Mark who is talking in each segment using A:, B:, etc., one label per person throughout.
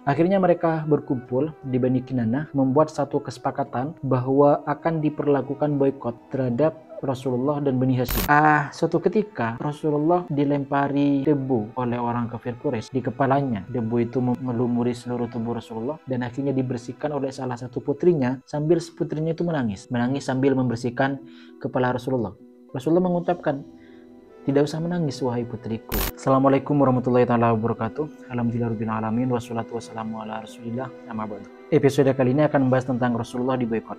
A: Akhirnya mereka berkumpul di Bani Kinanah membuat satu kesepakatan bahwa akan diperlakukan boikot terhadap Rasulullah dan Bani Hashim. Suatu ketika Rasulullah dilempari debu oleh orang kafir Quraisy di kepalanya. Debu itu melumuri seluruh tubuh Rasulullah dan akhirnya dibersihkan oleh salah satu putrinya sambil putrinya itu menangis sambil membersihkan kepala Rasulullah. Rasulullah mengucapkan, "Tidak usah menangis wahai putriku." Assalamualaikum warahmatullahi wabarakatuh. Alhamdulillahirrahmanirrahim. Wassalatu wassalamu ala rasulillah. Amma ba'du. Episode kali ini akan membahas tentang Rasulullah diboikot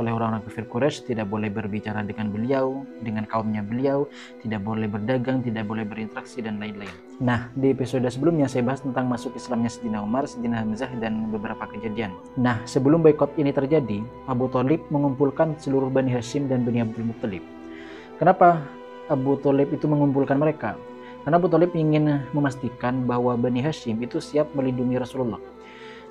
A: oleh orang-orang kafir Quraisy, tidak boleh berbicara dengan beliau, dengan kaumnya beliau, tidak boleh berdagang, tidak boleh berinteraksi, dan lain-lain. Nah, di episode sebelumnya saya bahas tentang masuk Islamnya Sayyidina Umar, Sayyidina Hamzah, dan beberapa kejadian. Nah, sebelum boikot ini terjadi, Abu Thalib mengumpulkan seluruh Bani Hashim dan Bani Abdul Muttalib. Kenapa Abu Thalib itu mengumpulkan mereka? Karena Abu Thalib ingin memastikan bahwa Bani Hashim itu siap melindungi Rasulullah.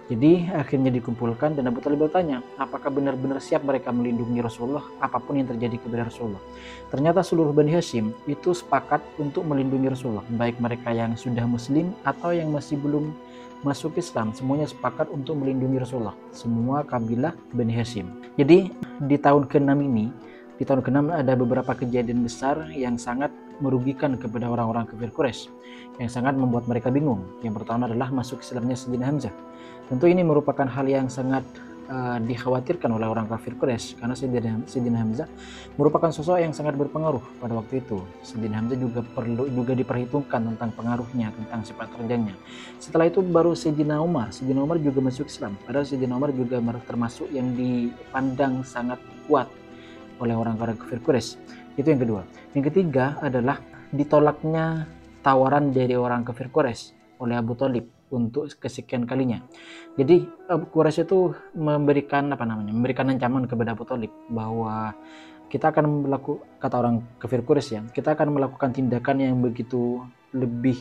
A: Jadi akhirnya dikumpulkan dan Abu Thalib bertanya, apakah benar-benar siap mereka melindungi Rasulullah apapun yang terjadi kepada Rasulullah. Ternyata seluruh Bani Hashim itu sepakat untuk melindungi Rasulullah, baik mereka yang sudah muslim atau yang masih belum masuk Islam, semuanya sepakat untuk melindungi Rasulullah, semua kabilah Bani Hashim. Jadi di tahun ke-6 ini, di tahun ke-6 ada beberapa kejadian besar yang sangat merugikan kepada orang-orang kafir Quraisy, yang sangat membuat mereka bingung. Yang pertama adalah masuk Islamnya Sayyidina Hamzah. Tentu ini merupakan hal yang sangat dikhawatirkan oleh orang kafir Quraisy, karena Sayyidina Hamzah merupakan sosok yang sangat berpengaruh pada waktu itu. Sayyidina Hamzah juga diperhitungkan tentang pengaruhnya, tentang sepak terjangnya. Setelah itu baru Sayyidina Umar juga masuk Islam. Padahal Sayyidina Umar juga termasuk yang dipandang sangat kuat oleh orang-orang kafir Quraisy. Itu yang kedua. Yang ketiga adalah ditolaknya tawaran dari orang kafir Quraisy oleh Abu Thalib untuk kesekian kalinya. Jadi Abu Quraisy itu memberikan ancaman kepada Abu Thalib bahwa kita akan kata orang kafir Quraisy ya, kita akan melakukan tindakan yang begitu lebih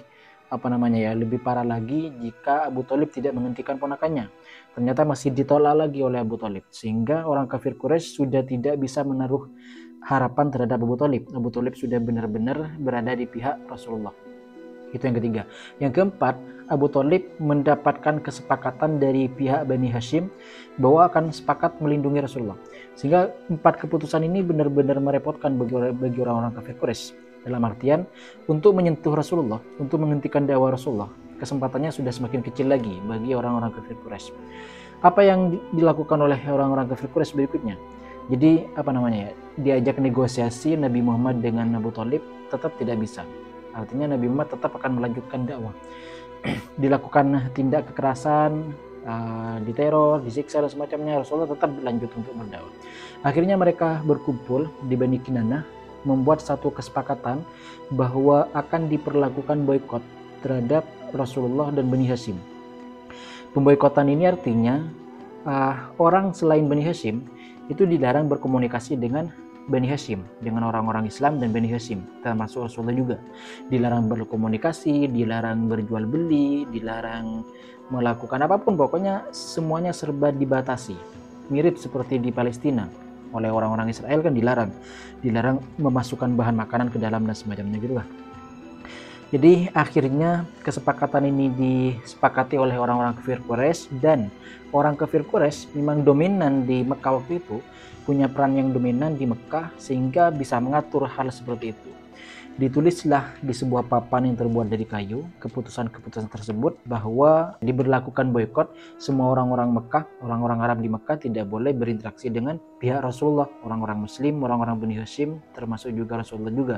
A: lebih parah lagi jika Abu Thalib tidak menghentikan ponakannya. Ternyata masih ditolak lagi oleh Abu Thalib, sehingga orang kafir Quraisy sudah tidak bisa menaruh harapan terhadap Abu Thalib. Abu Thalib sudah benar-benar berada di pihak Rasulullah. Itu yang ketiga. Yang keempat, Abu Thalib mendapatkan kesepakatan dari pihak Bani Hashim bahwa akan sepakat melindungi Rasulullah. Sehingga 4 keputusan ini benar-benar merepotkan bagi orang-orang kafir Quraisy. Dalam artian, untuk menyentuh Rasulullah, untuk menghentikan dakwah Rasulullah, kesempatannya sudah semakin kecil lagi bagi orang-orang kafir Quraisy. Apa yang dilakukan oleh orang-orang kafir Quraisy berikutnya? Jadi diajak negosiasi Nabi Muhammad dengan Abu Thalib tetap tidak bisa. Artinya Nabi Muhammad tetap akan melanjutkan dakwah. Dilakukan tindak kekerasan, diteror, disiksa dan semacamnya, Rasulullah tetap lanjut untuk berdakwah. Akhirnya mereka berkumpul di Bani Kinanah membuat satu kesepakatan bahwa akan diperlakukan boikot terhadap Rasulullah dan Bani Hashim. Pemboikotan ini artinya orang selain Bani Hashim itu dilarang berkomunikasi dengan Bani Hashim, dengan orang-orang Islam dan Bani Hashim, termasuk Rasulullah juga. Dilarang berkomunikasi, dilarang berjual beli, dilarang melakukan apapun, pokoknya semuanya serba dibatasi. Mirip seperti di Palestina, oleh orang-orang Israel kan dilarang memasukkan bahan makanan ke dalam dan semacamnya gitu lah. Jadi akhirnya kesepakatan ini disepakati oleh orang-orang kafir Quraisy, dan orang kafir Quraisy memang dominan di Mekah waktu itu, punya peran yang dominan di Mekah sehingga bisa mengatur hal seperti itu. Ditulislah di sebuah papan yang terbuat dari kayu keputusan-keputusan tersebut bahwa diberlakukan boikot. Semua orang-orang Mekah, orang-orang Arab di Mekah tidak boleh berinteraksi dengan pihak Rasulullah. Orang-orang Muslim, orang-orang Bani Hashim, termasuk juga Rasulullah juga,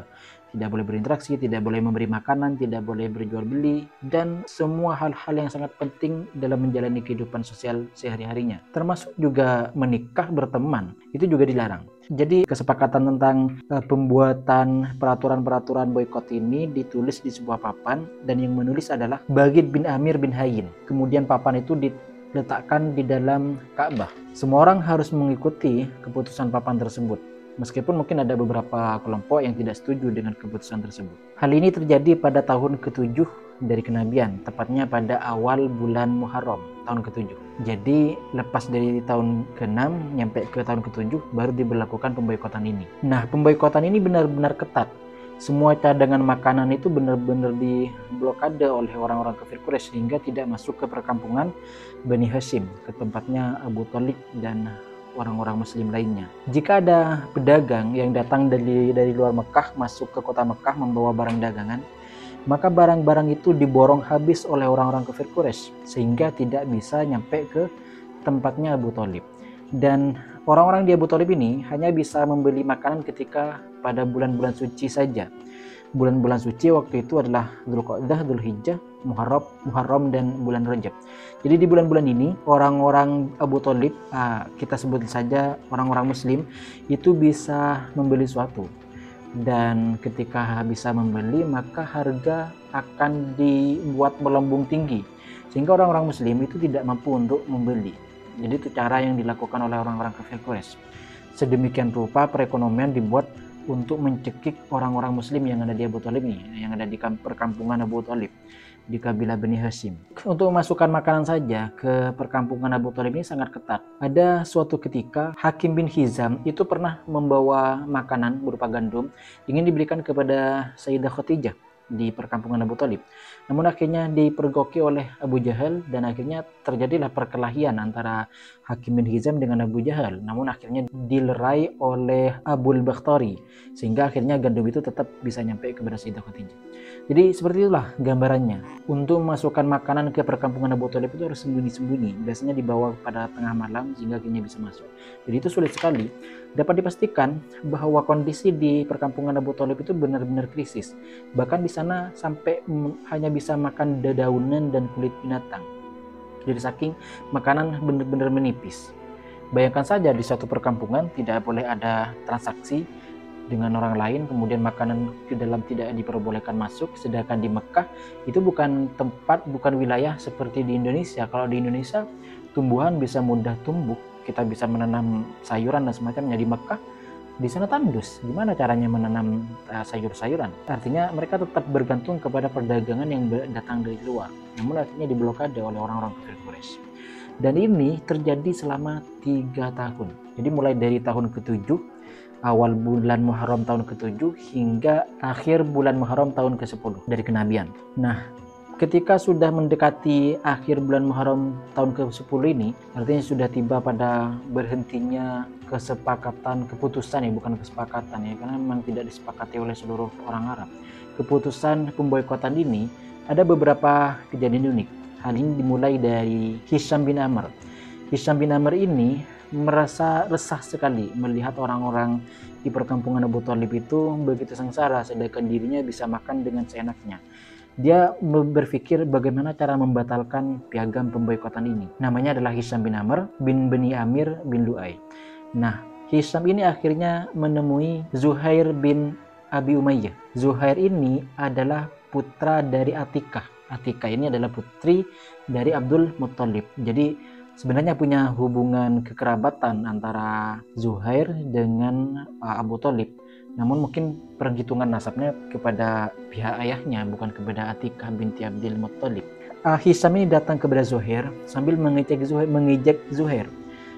A: tidak boleh berinteraksi, tidak boleh memberi makanan, tidak boleh berjual beli, dan semua hal-hal yang sangat penting dalam menjalani kehidupan sosial sehari-harinya, termasuk juga menikah, berteman, itu juga dilarang. Jadi kesepakatan tentang pembuatan peraturan-peraturan boikot ini ditulis di sebuah papan, dan yang menulis adalah Bagid bin Amir bin Hayyin. Kemudian papan itu diletakkan di dalam Ka'bah. Semua orang harus mengikuti keputusan papan tersebut, meskipun mungkin ada beberapa kelompok yang tidak setuju dengan keputusan tersebut. Hal ini terjadi pada tahun ke-7 dari kenabian, tepatnya pada awal bulan Muharram, tahun ke-7. Jadi lepas dari tahun ke-6 nyampe ke tahun ke-7 baru diberlakukan pemboikotan ini. Nah, pemboikotan ini benar-benar ketat. Semua cadangan makanan itu benar-benar diblokade oleh orang-orang kafir Quraisy sehingga tidak masuk ke perkampungan Bani Hashim, ke tempatnya Abu Thalib dan orang-orang muslim lainnya. Jika ada pedagang yang datang dari luar Mekah masuk ke kota Mekah membawa barang dagangan, maka barang-barang itu diborong habis oleh orang-orang kafir Quraisy sehingga tidak bisa nyampe ke tempatnya Abu Thalib. Dan orang-orang di Abu Thalib ini hanya bisa membeli makanan ketika pada bulan-bulan suci saja. Bulan-bulan suci waktu itu adalah Dzulqa'dah, Dzulhijjah, Muharram dan bulan Rajab. Jadi di bulan-bulan ini orang-orang Abu Thalib, kita sebut saja orang-orang muslim, itu bisa membeli suatu. Dan ketika bisa membeli, maka harga akan dibuat melambung tinggi sehingga orang-orang muslim itu tidak mampu untuk membeli. Jadi itu cara yang dilakukan oleh orang-orang kafir Quraisy. Sedemikian rupa perekonomian dibuat untuk mencekik orang-orang muslim yang ada di Abu Thalib ini, yang ada di perkampungan Abu Thalib, di kabilah Bani Hashim. Untuk memasukkan makanan saja ke perkampungan Abu Thalib ini sangat ketat. Ada suatu ketika Hakim bin Hizam itu pernah membawa makanan berupa gandum ingin diberikan kepada Sayyidah Khadijah di perkampungan Abu Thalib. Namun akhirnya dipergoki oleh Abu Jahal dan akhirnya terjadilah perkelahian antara Hakim bin Hizam dengan Abu Jahal. Namun akhirnya dilerai oleh Abul Bakhtari sehingga akhirnya gandum itu tetap bisa nyampe kepada Sayyidah Khadijah. Jadi seperti itulah gambarannya. Untuk memasukkan makanan ke perkampungan Abu Thalib itu harus sembunyi-sembunyi. Biasanya dibawa pada tengah malam sehingga akhirnya bisa masuk. Jadi itu sulit sekali. Dapat dipastikan bahwa kondisi di perkampungan Abu Thalib itu benar-benar krisis. Bahkan di sana sampai hanya bisa makan dedaunan dan kulit binatang. Jadi saking makanan benar-benar menipis. Bayangkan saja di satu perkampungan tidak boleh ada transaksi dengan orang lain, kemudian makanan ke dalam tidak diperbolehkan masuk, sedangkan di Mekah itu bukan tempat, bukan wilayah seperti di Indonesia. Kalau di Indonesia tumbuhan bisa mudah tumbuh, kita bisa menanam sayuran dan semacamnya. Di Mekah di sana tandus, gimana caranya menanam sayur-sayuran? Artinya mereka tetap bergantung kepada perdagangan yang datang dari luar, namun akhirnya diblokade oleh orang-orang kafir Quraisy. Dan ini terjadi selama 3 tahun. Jadi mulai dari tahun ke-7, awal bulan Muharram tahun ke-7 hingga akhir bulan Muharram tahun ke-10 dari kenabian. Nah, ketika sudah mendekati akhir bulan Muharram tahun ke-10 ini, artinya sudah tiba pada berhentinya kesepakatan, keputusan ya, bukan kesepakatan ya, karena memang tidak disepakati oleh seluruh orang Arab. Keputusan pemboikotan ini ada beberapa kejadian unik. Hal ini dimulai dari Hisham bin Amr. Hisham bin Amr ini merasa resah sekali melihat orang-orang di perkampungan Abu Thalib itu begitu sengsara sedangkan dirinya bisa makan dengan seenaknya. Dia berpikir bagaimana cara membatalkan piagam pemboikotan ini. Namanya adalah Hisham bin Amr bin Bani Amir bin Lu'ay. Nah, Hisham ini akhirnya menemui Zuhair bin Abi Umayyah. Zuhair ini adalah putra dari Atikah. Atikah ini adalah putri dari Abdul Muttalib. Jadi sebenarnya punya hubungan kekerabatan antara Zuhair dengan Abu Thalib. Namun mungkin perhitungan nasabnya kepada pihak ayahnya, bukan kepada Atikah binti Abdul Muttalib. Hisham ini datang kepada Zuhair sambil mengejek Zuhair.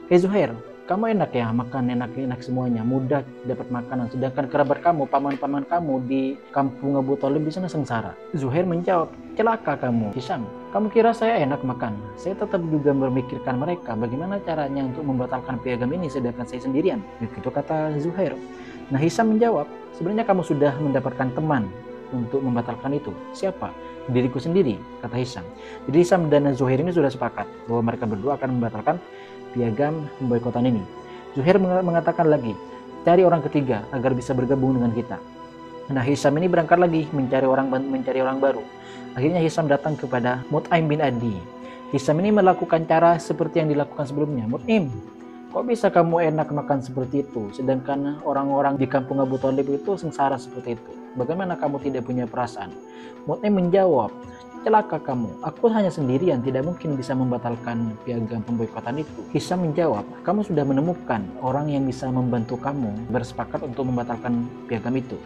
A: Hei Zuhair, kamu enak ya makan, enak-enak semuanya, mudah dapat makanan. Sedangkan kerabat kamu, paman-paman kamu di kampung Abu Thalib di sana sengsara. Zuhair menjawab, celaka kamu Hisham. Kamu kira saya enak makan? Saya tetap juga memikirkan mereka. Bagaimana caranya untuk membatalkan piagam ini sedangkan saya sendirian? Begitu kata Zuhair. Nah, Hisham menjawab, sebenarnya kamu sudah mendapatkan teman untuk membatalkan itu. Siapa? Diriku sendiri, kata Hisham. Jadi Hisham dan Zuhair ini sudah sepakat bahwa mereka berdua akan membatalkan piagam pemboikotan ini. Zuhair mengatakan lagi, cari orang ketiga agar bisa bergabung dengan kita. Nah, Hisham ini berangkat lagi mencari orang baru. Akhirnya Hisham datang kepada Mut'aim bin Adi. Hisham ini melakukan cara seperti yang dilakukan sebelumnya. Mut'aim, kok bisa kamu enak makan seperti itu? Sedangkan orang-orang di kampung Abu Thalib itu sengsara seperti itu. Bagaimana kamu tidak punya perasaan? Mut'aim menjawab, celaka kamu. Aku hanya sendirian, tidak mungkin bisa membatalkan piagam pemboikotan itu. Hisham menjawab, kamu sudah menemukan orang yang bisa membantu kamu bersepakat untuk membatalkan piagam itu.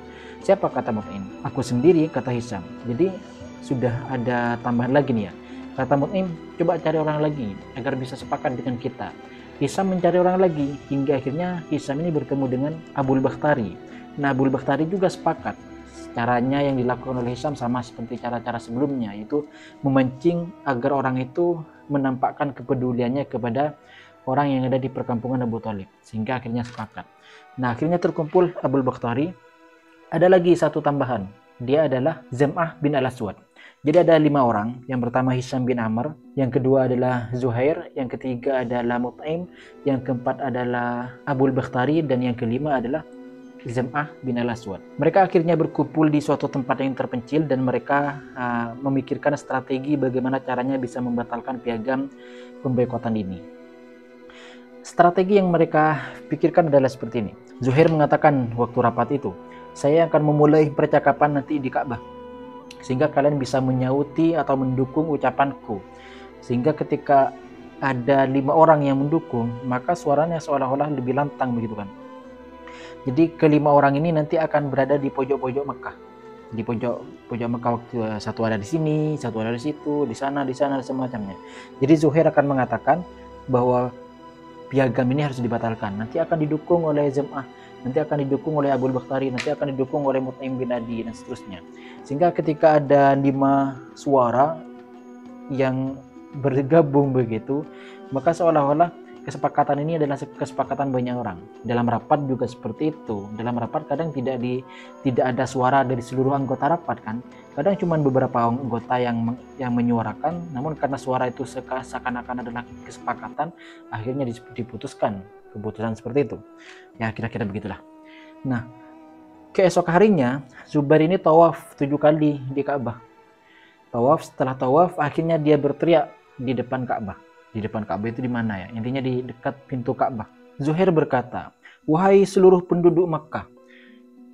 A: Siapa? Kata Mut'aim. Aku sendiri, kata Hisham. Jadi sudah ada tambahan lagi nih ya. Kata Mut'aim, coba cari orang lagi agar bisa sepakat dengan kita. Hisham mencari orang lagi hingga akhirnya Hisham ini bertemu dengan Abul Bakhtari. Nah, Abul Bakhtari juga sepakat Caranya yang dilakukan oleh Hisham sama seperti cara-cara sebelumnya, yaitu memancing agar orang itu menampakkan kepeduliannya kepada orang yang ada di perkampungan Abu Thalib, sehingga akhirnya sepakat. Nah, akhirnya terkumpul Abul Bakhtari. Ada lagi satu tambahan, dia adalah Zam'ah bin Al-Aswad. Jadi ada 5 orang. Yang pertama Hisham bin Amr, yang kedua adalah Zuhair, yang ketiga adalah Mut'im, yang keempat adalah Abul Bakhtari, dan yang kelima adalah Zam'ah bin Al-Aswad. Mereka akhirnya berkumpul di suatu tempat yang terpencil dan mereka memikirkan strategi bagaimana caranya bisa membatalkan piagam pemboikotan ini. Strategi yang mereka pikirkan adalah seperti ini. Zuhair mengatakan waktu rapat itu, saya akan memulai percakapan nanti di Ka'bah, sehingga kalian bisa menyauti atau mendukung ucapanku. Sehingga ketika ada 5 orang yang mendukung, maka suaranya seolah-olah lebih lantang begitu kan. Jadi kelima orang ini nanti akan berada di pojok-pojok Mekah. Di pojok Mekah, waktu satu ada di sini, satu ada di situ, di sana, semacamnya. Jadi Zuhair akan mengatakan bahwa piagam ini harus dibatalkan. Nanti akan didukung oleh Zam'ah, nanti akan didukung oleh Abul Bakhtari, nanti akan didukung oleh Mut'im bin Adi, dan seterusnya. Sehingga ketika ada 5 suara yang bergabung begitu, maka seolah-olah kesepakatan ini adalah kesepakatan banyak orang. Dalam rapat juga seperti itu. Dalam rapat kadang tidak ada suara dari seluruh anggota rapat kan. Kadang cuma beberapa anggota yang menyuarakan, namun karena suara itu seakan-akan adalah kesepakatan, akhirnya diputuskan keputusan seperti itu. Ya kira-kira begitulah. Nah, keesok harinya Zubair ini tawaf 7 kali di Ka'bah. Setelah tawaf akhirnya dia berteriak di depan Ka'bah. Di depan Ka'bah itu di mana ya? Intinya di dekat pintu Ka'bah. Zuhair berkata, wahai seluruh penduduk Makkah,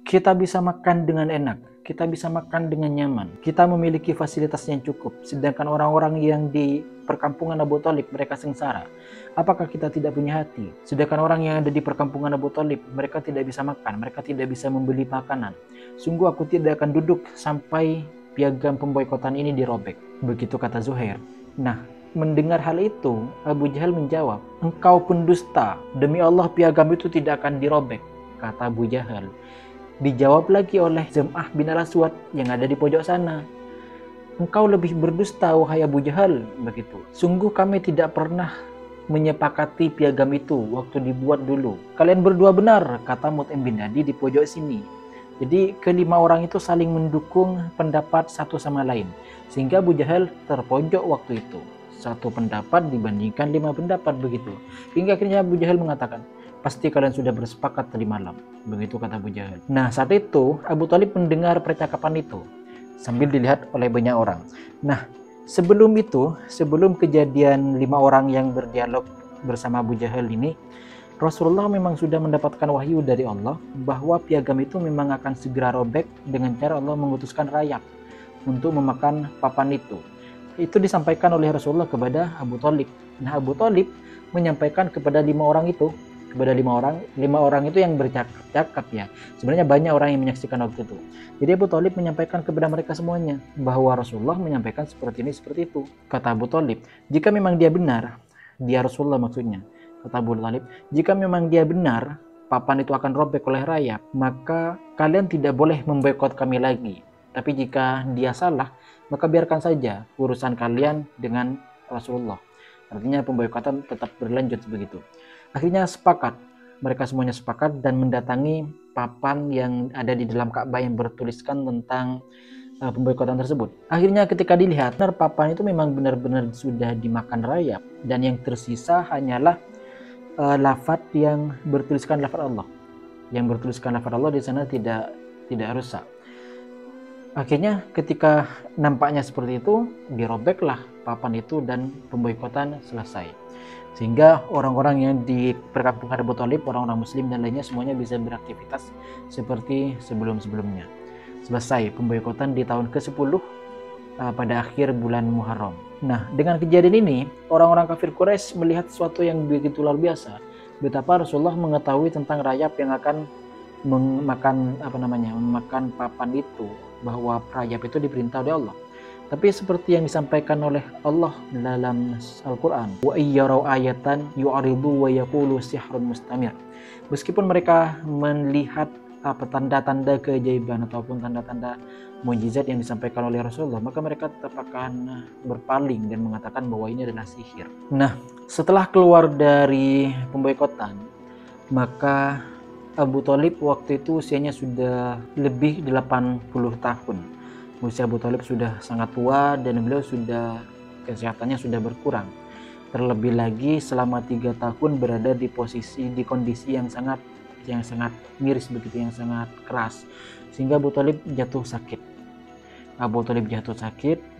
A: kita bisa makan dengan enak, kita bisa makan dengan nyaman, kita memiliki fasilitas yang cukup, sedangkan orang-orang yang di perkampungan Abu Thalib mereka sengsara. Apakah kita tidak punya hati? Sedangkan orang yang ada di perkampungan Abu Thalib mereka tidak bisa makan, mereka tidak bisa membeli makanan. Sungguh aku tidak akan duduk sampai piagam pemboikotan ini dirobek. Begitu kata Zuhair. Nah, mendengar hal itu, Abu Jahal menjawab, engkau pendusta, demi Allah piagam itu tidak akan dirobek, kata Abu Jahal. Dijawab lagi oleh Zam'ah bin Al-Aswad yang ada di pojok sana, engkau lebih berdusta wahai Abu Jahal, begitu. Sungguh kami tidak pernah menyepakati piagam itu waktu dibuat dulu. Kalian berdua benar, kata Mut'im bin Adi di pojok sini. Jadi kelima orang itu saling mendukung pendapat satu sama lain, sehingga Abu Jahal terpojok waktu itu. Satu pendapat dibandingkan 5 pendapat begitu. Hingga akhirnya Abu Jahal mengatakan, pasti kalian sudah bersepakat tadi malam. Begitu kata Abu Jahal. Nah, saat itu Abu Thalib mendengar percakapan itu sambil dilihat oleh banyak orang. Nah, sebelum kejadian 5 orang yang berdialog bersama Abu Jahal ini, Rasulullah memang sudah mendapatkan wahyu dari Allah bahwa piagam itu memang akan segera robek dengan cara Allah mengutuskan rayap untuk memakan papan itu. Itu disampaikan oleh Rasulullah kepada Abu Thalib. Nah, Abu Thalib menyampaikan kepada 5 orang itu, kepada 5 orang itu yang bercakap ya. Sebenarnya banyak orang yang menyaksikan waktu itu. Jadi Abu Thalib menyampaikan kepada mereka semuanya bahwa Rasulullah menyampaikan seperti ini, seperti itu. Kata Abu Thalib, jika memang dia benar, dia Rasulullah maksudnya. Kata Abu Thalib, jika memang dia benar, papan itu akan robek oleh rayap, maka kalian tidak boleh memboikot kami lagi. Tapi jika dia salah, maka biarkan saja urusan kalian dengan Rasulullah. Artinya pemboikotan tetap berlanjut begitu. Akhirnya sepakat, mereka semuanya sepakat dan mendatangi papan yang ada di dalam Ka'bah yang bertuliskan tentang pemboikotan tersebut. Akhirnya ketika dilihat, papan itu memang benar-benar sudah dimakan rayap dan yang tersisa hanyalah lafaz yang bertuliskan lafaz Allah. Yang bertuliskan lafaz Allah di sana tidak rusak. Akhirnya ketika nampaknya seperti itu, dirobeklah papan itu dan pemboikotan selesai. Sehingga orang-orang yang di perkampungan Abu Thalib, orang-orang muslim dan lainnya semuanya bisa beraktivitas seperti sebelum-sebelumnya. Selesai pemboikotan di tahun ke-10 pada akhir bulan Muharram. Nah, dengan kejadian ini, orang-orang kafir Quraisy melihat sesuatu yang begitu luar biasa. Betapa Rasulullah mengetahui tentang rayap yang akan memakan papan itu, bahwa rayap itu diperintah oleh Allah. Tapi seperti yang disampaikan oleh Allah dalam Al-Quran, wa iyyaraw ayatan yu'ridu wa yaqulu sihrun mustamir. Meskipun mereka melihat apa tanda-tanda keajaiban ataupun tanda-tanda mukjizat yang disampaikan oleh Rasulullah, maka mereka tetap akan berpaling dan mengatakan bahwa ini adalah sihir. Nah, setelah keluar dari pemboikotan, maka Abu Thalib waktu itu usianya sudah lebih 80 tahun. Usia Abu Thalib sudah sangat tua dan beliau sudah kesehatannya sudah berkurang. Terlebih lagi selama 3 tahun berada di kondisi yang sangat miris begitu, yang sangat keras, sehingga Abu Thalib jatuh sakit.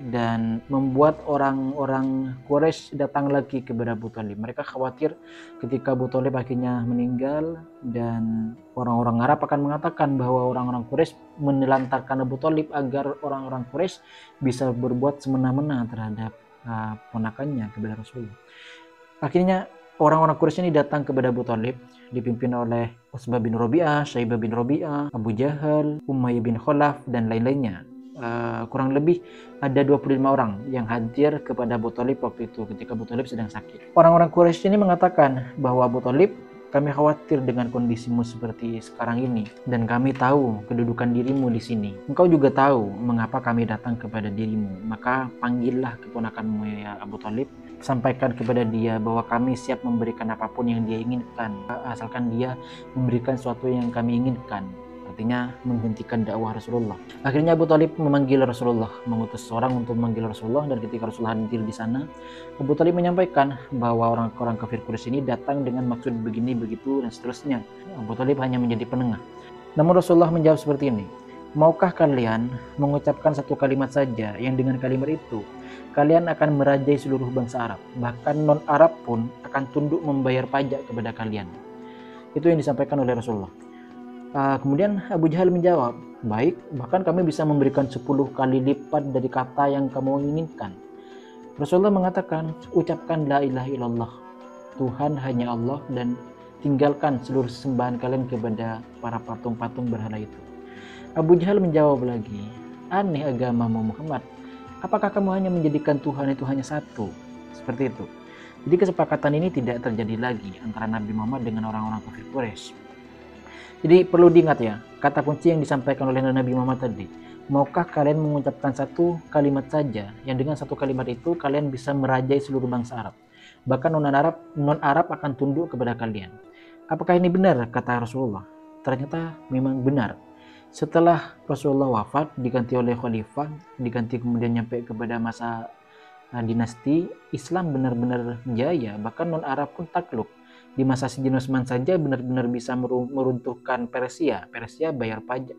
A: Dan membuat orang-orang Quraisy datang lagi kepada Abu Thalib. Mereka khawatir ketika Abu Thalib akhirnya meninggal dan orang-orang Arab akan mengatakan bahwa orang-orang Quraisy menelantarkan Abu Thalib agar orang-orang Quraisy bisa berbuat semena-mena terhadap ponakannya kepada Rasulullah. Akhirnya orang-orang Quraisy ini datang kepada Abu Thalib, dipimpin oleh Utsbah bin Rabi'ah, Syaibah bin Rabi'ah, Abu Jahal, Umayyah bin Khalaf, dan lain-lainnya. Kurang lebih ada 25 orang yang hadir kepada Abu Thalib waktu itu ketika Abu Thalib sedang sakit. Orang-orang Quraisy ini mengatakan bahwa Abu Thalib, kami khawatir dengan kondisimu seperti sekarang ini, dan kami tahu kedudukan dirimu di sini. Engkau juga tahu mengapa kami datang kepada dirimu. Maka panggillah keponakanmu ya Abu Thalib, sampaikan kepada dia bahwa kami siap memberikan apapun yang dia inginkan, asalkan dia memberikan sesuatu yang kami inginkan. Artinya menghentikan dakwah Rasulullah. Akhirnya Abu Thalib memanggil Rasulullah, mengutus seorang untuk memanggil Rasulullah, dan ketika Rasulullah hadir di sana, Abu Thalib menyampaikan bahwa orang-orang kafir Quraisy ini datang dengan maksud begini begitu dan seterusnya. Abu Thalib hanya menjadi penengah. Namun Rasulullah menjawab seperti ini, maukah kalian mengucapkan satu kalimat saja yang dengan kalimat itu kalian akan merajai seluruh bangsa Arab, bahkan non-Arab pun akan tunduk membayar pajak kepada kalian. Itu yang disampaikan oleh Rasulullah. Kemudian Abu Jahal menjawab, baik, bahkan kami bisa memberikan 10 kali lipat dari kata yang kamu inginkan. Rasulullah mengatakan, ucapkan la ilaha illallah, Tuhan hanya Allah, dan tinggalkan seluruh sembahan kalian kepada para patung-patung berhala itu. Abu Jahal menjawab lagi, aneh agamamu Muhammad, apakah kamu hanya menjadikan Tuhan itu hanya satu? Seperti itu. Jadi kesepakatan ini tidak terjadi lagi antara Nabi Muhammad dengan orang-orang kafir Quraisy. Jadi perlu diingat ya, kata kunci yang disampaikan oleh Nabi Muhammad tadi, maukah kalian mengucapkan satu kalimat saja yang dengan satu kalimat itu kalian bisa merajai seluruh bangsa Arab, bahkan non-Arab akan tunduk kepada kalian. Apakah ini benar? Kata Rasulullah. Ternyata memang benar. Setelah Rasulullah wafat, diganti oleh khalifah, diganti kemudian nyampe kepada masa dinasti, Islam benar-benar jaya, bahkan non-Arab pun takluk. Di masa Sayyidina Utsman saja benar-benar bisa meruntuhkan Persia bayar pajak,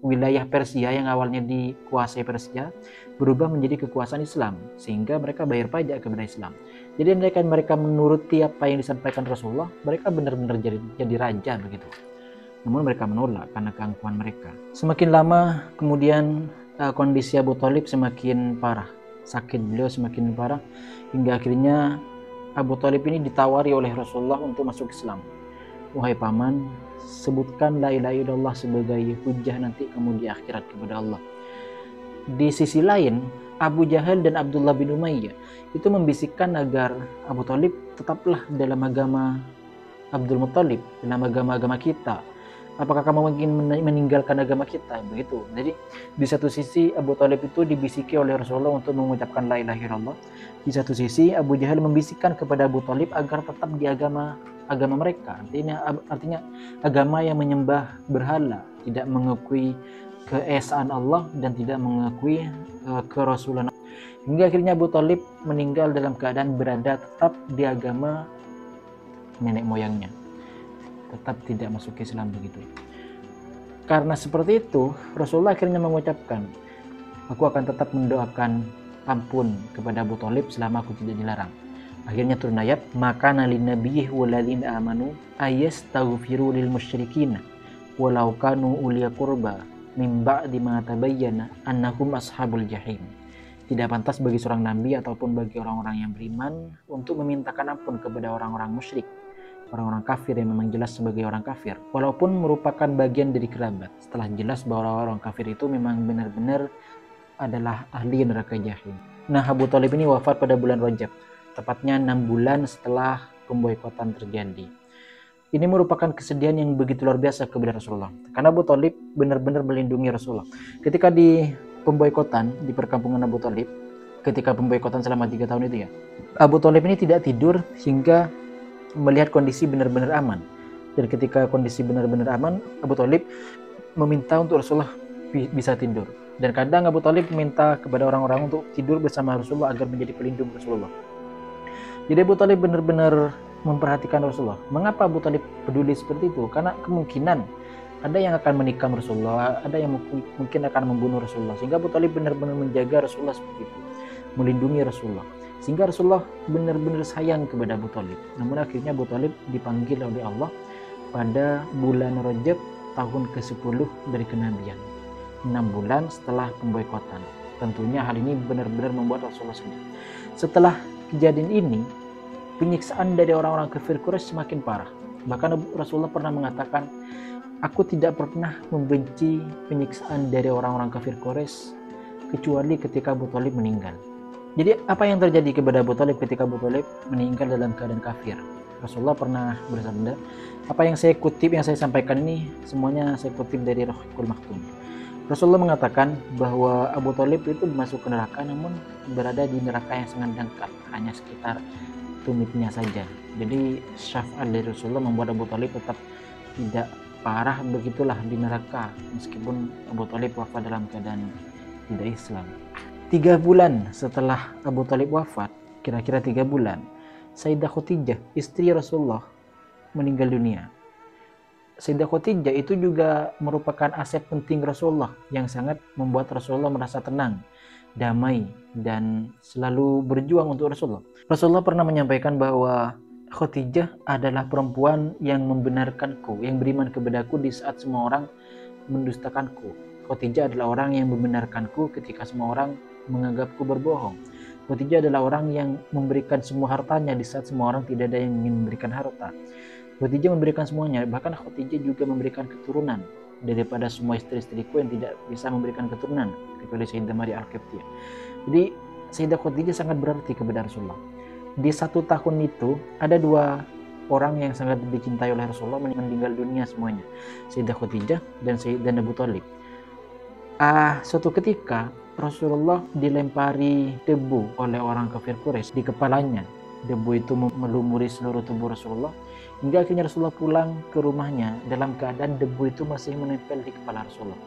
A: wilayah Persia yang awalnya dikuasai Persia berubah menjadi kekuasaan Islam, sehingga mereka bayar pajak kepada Islam. Jadi mereka menuruti apa yang disampaikan Rasulullah, mereka benar-benar jadi raja begitu. Namun mereka menolak karena keangkuhan mereka. Semakin lama kemudian kondisi Abu Thalib semakin parah, sakit beliau semakin parah, hingga akhirnya Abu Thalib ini ditawari oleh Rasulullah untuk masuk Islam. Wahai paman, sebutkan la ilaha illallah sebagai hujjah nanti kamu di akhirat kepada Allah. Di sisi lain, Abu Jahal dan Abdullah bin Umayyah itu membisikkan agar Abu Thalib tetaplah dalam agama Abdul Muthalib, dalam agama kita. Apakah kamu ingin meninggalkan agama kita? Begitu. Jadi di satu sisi Abu Thalib itu dibisiki oleh Rasulullah untuk mengucapkan la ilaha illallah. Di satu sisi Abu Jahal membisikkan kepada Abu Thalib agar tetap di agama mereka. Artinya agama yang menyembah berhala, tidak mengakui keesaan Allah dan tidak mengakui kerasulan. Hingga akhirnya Abu Thalib meninggal dalam keadaan berada tetap di agama nenek moyangnya, tetap tidak masuk Islam begitu. Karena seperti itu, Rasulullah akhirnya mengucapkan, aku akan tetap mendoakan ampun kepada Abu Thalib selama aku tidak dilarang. Akhirnya turun ayat, maka nalin nabiyyi walladzina amanu ayastaghfiru lil musyrikin walau kanu uliya qurba min ba'di ma tabayyana annahum ashabul jahim. Tidak pantas bagi seorang nabi ataupun bagi orang-orang yang beriman untuk memintakan ampun kepada orang-orang musyrik, orang-orang kafir yang memang jelas sebagai orang kafir, walaupun merupakan bagian dari kerabat, setelah jelas bahwa orang kafir itu memang benar-benar adalah ahli neraka jahim. Nah, Abu Thalib ini wafat pada bulan Rajab, tepatnya 6 bulan setelah pemboikotan terjadi. Ini merupakan kesedihan yang begitu luar biasa kepada Rasulullah. Karena Abu Thalib benar-benar melindungi Rasulullah. Ketika di pemboikotan di perkampungan Abu Thalib, ketika pemboikotan selama 3 tahun itu ya, Abu Thalib ini tidak tidur hingga melihat kondisi benar-benar aman. Dan ketika kondisi benar-benar aman, Abu Thalib meminta untuk Rasulullah bisa tidur. Dan kadang Abu Thalib meminta kepada orang-orang untuk tidur bersama Rasulullah agar menjadi pelindung Rasulullah. Jadi Abu Thalib benar-benar memperhatikan Rasulullah. Mengapa Abu Thalib peduli seperti itu? Karena kemungkinan ada yang akan menikam Rasulullah, ada yang mungkin akan membunuh Rasulullah. Sehingga Abu Thalib benar-benar menjaga Rasulullah seperti itu, melindungi Rasulullah. Sehingga Rasulullah benar-benar sayang kepada Abu Thalib. Namun akhirnya Abu Thalib dipanggil oleh Allah pada bulan Rajab tahun ke-10 dari kenabian. 6 bulan setelah pemboikotan. Tentunya hal ini benar-benar membuat Rasulullah sedih. Setelah kejadian ini, penyiksaan dari orang-orang kafir Quraisy semakin parah. Bahkan Rasulullah pernah mengatakan, aku tidak pernah membenci penyiksaan dari orang-orang kafir Quraisy kecuali ketika Abu Thalib meninggal. Jadi apa yang terjadi kepada Abu Thalib ketika Abu Thalib meninggal dalam keadaan kafir? Rasulullah pernah bersabda, apa yang saya kutip, yang saya sampaikan ini semuanya saya kutip dari Rahiqul Maktum. Rasulullah mengatakan bahwa Abu Thalib itu masuk ke neraka, namun berada di neraka yang sangat dangkal, hanya sekitar tumitnya saja. Jadi syafaat dari Rasulullah membuat Abu Thalib tetap tidak parah begitulah di neraka, meskipun Abu Thalib wafat dalam keadaan tidak Islam. 3 bulan setelah Abu Thalib wafat, kira-kira 3 bulan, Sayyidah Khadijah, istri Rasulullah, meninggal dunia. Sayyidah Khadijah itu juga merupakan aset penting Rasulullah yang sangat membuat Rasulullah merasa tenang, damai, dan selalu berjuang untuk Rasulullah. Rasulullah pernah menyampaikan bahwa Khadijah adalah perempuan yang membenarkanku, yang beriman kepadaku di saat semua orang mendustakanku. Khadijah adalah orang yang membenarkanku ketika semua orang menganggapku berbohong. Khadijah adalah orang yang memberikan semua hartanya di saat semua orang tidak ada yang ingin memberikan harta. Khadijah memberikan semuanya, bahkan Khadijah juga memberikan keturunan daripada semua istri-istriku yang tidak bisa memberikan keturunan, kecuali Sayyidah Maria Al-Qibtiyah. Jadi Sayyidah Khadijah sangat berarti kepada Rasulullah. Di 1 tahun itu ada 2 orang yang sangat dicintai oleh Rasulullah meninggal dunia semuanya, Sayyidah Khadijah dan Abu Thalib. Suatu ketika Rasulullah dilempari debu oleh orang kafir Quraisy di kepalanya. Debu itu melumuri seluruh tubuh Rasulullah hingga akhirnya Rasulullah pulang ke rumahnya dalam keadaan debu itu masih menempel di kepala Rasulullah.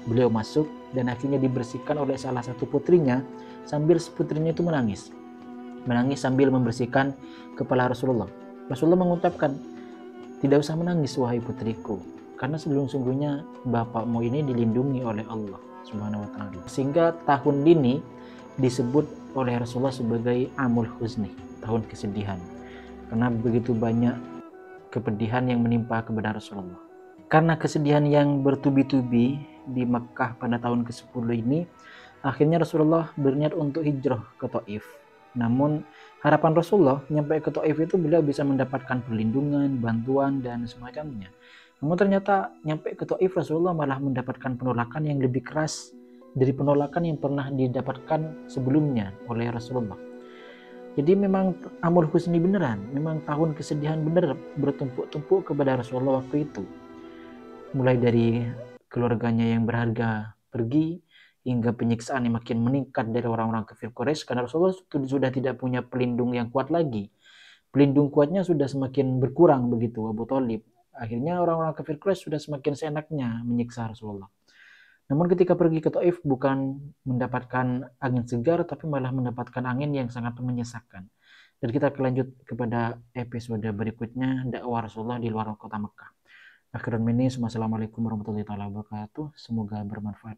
A: Beliau masuk dan akhirnya dibersihkan oleh salah satu putrinya sambil putrinya itu menangis sambil membersihkan kepala Rasulullah. Rasulullah mengucapkan, tidak usah menangis wahai putriku, karena sesungguhnya bapakmu ini dilindungi oleh Allah Subhanahu wa ta'ala. Sehingga tahun ini disebut oleh Rasulullah sebagai Amul Huzni, tahun kesedihan, karena begitu banyak kepedihan yang menimpa kepada Rasulullah. Karena kesedihan yang bertubi-tubi di Mekkah pada tahun ke-10 ini, akhirnya Rasulullah berniat untuk hijrah ke Taif. Namun harapan Rasulullah nyampe ke Taif itu beliau bisa mendapatkan perlindungan, bantuan, dan semacamnya. Namun ternyata nyampe ke Taif Rasulullah malah mendapatkan penolakan yang lebih keras dari penolakan yang pernah didapatkan sebelumnya oleh Rasulullah. Jadi memang Amul Husni beneran, memang tahun kesedihan bener bertumpuk-tumpuk kepada Rasulullah waktu itu. Mulai dari keluarganya yang berharga pergi, hingga penyiksaan yang makin meningkat dari orang-orang kafir Quraisy, karena Rasulullah sudah tidak punya pelindung yang kuat lagi. Pelindung kuatnya sudah semakin berkurang begitu, Abu Thalib. Akhirnya orang-orang kafir Quraisy sudah semakin seenaknya menyiksa Rasulullah. Namun ketika pergi ke Taif bukan mendapatkan angin segar, tapi malah mendapatkan angin yang sangat menyesakkan. Dan kita lanjut kepada episode berikutnya, dakwah Rasulullah di luar kota Mekah. Akhirul mini, assalamualaikum warahmatullahi wabarakatuh. Semoga bermanfaat.